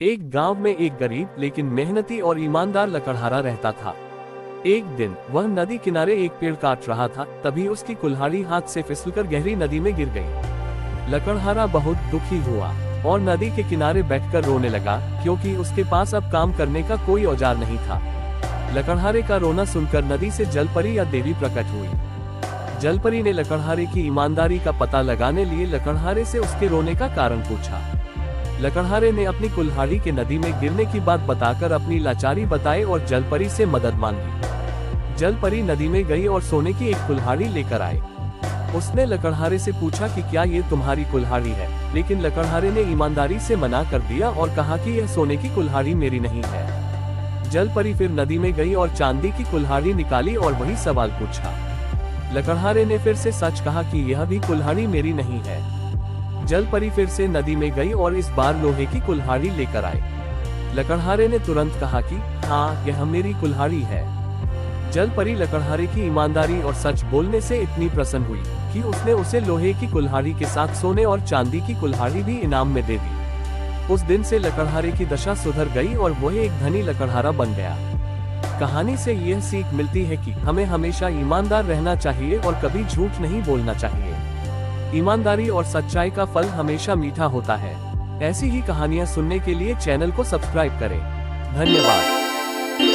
एक गांव में एक गरीब लेकिन मेहनती और ईमानदार लकड़हारा रहता था। एक दिन वह नदी किनारे एक पेड़ काट रहा था, तभी उसकी कुल्हाड़ी हाथ से फिसलकर गहरी नदी में गिर गई। लकड़हारा बहुत दुखी हुआ और नदी के किनारे बैठकर रोने लगा, क्योंकि उसके पास अब काम करने का कोई औजार नहीं था। लकड़हारे का रोना सुनकर नदी से जलपरी या देवी प्रकट हुई। जलपरी ने लकड़हारे की ईमानदारी का पता लगाने लिए लकड़हारे से उसके रोने का कारण पूछा। लकड़हारे ने अपनी कुल्हाड़ी के नदी में गिरने की बात बताकर अपनी लाचारी बताई और जलपरी से मदद मांगी। जलपरी नदी में गई और सोने की एक कुल्हाड़ी लेकर आई। उसने लकड़हारे से पूछा कि क्या ये तुम्हारी कुल्हाड़ी है, लेकिन लकड़हारे ने ईमानदारी से मना कर दिया और कहा कि यह सोने की कुल्हाड़ी मेरी नहीं है। जलपरी फिर नदी में गई और चांदी की कुल्हाड़ी निकाली और वही सवाल पूछा। लकड़हारे ने फिर से सच कहा कि यह भी कुल्हाड़ी मेरी नहीं है। जलपरी फिर से नदी में गई और इस बार लोहे की कुल्हाड़ी लेकर आई। लकड़हारे ने तुरंत कहा कि हाँ, यह मेरी कुल्हाड़ी है। जलपरी लकड़हारे की ईमानदारी और सच बोलने से इतनी प्रसन्न हुई कि उसने उसे लोहे की कुल्हाड़ी के साथ सोने और चांदी की कुल्हाड़ी भी इनाम में दे दी। उस दिन से लकड़हारे की दशा सुधर गई और वह एक धनी लकड़हारा बन गया। कहानी से यह सीख मिलती है कि हमें हमेशा ईमानदार रहना चाहिए और कभी झूठ नहीं बोलना चाहिए। ईमानदारी और सच्चाई का फल हमेशा मीठा होता है। ऐसी ही कहानियां सुनने के लिए चैनल को सब्सक्राइब करें। धन्यवाद।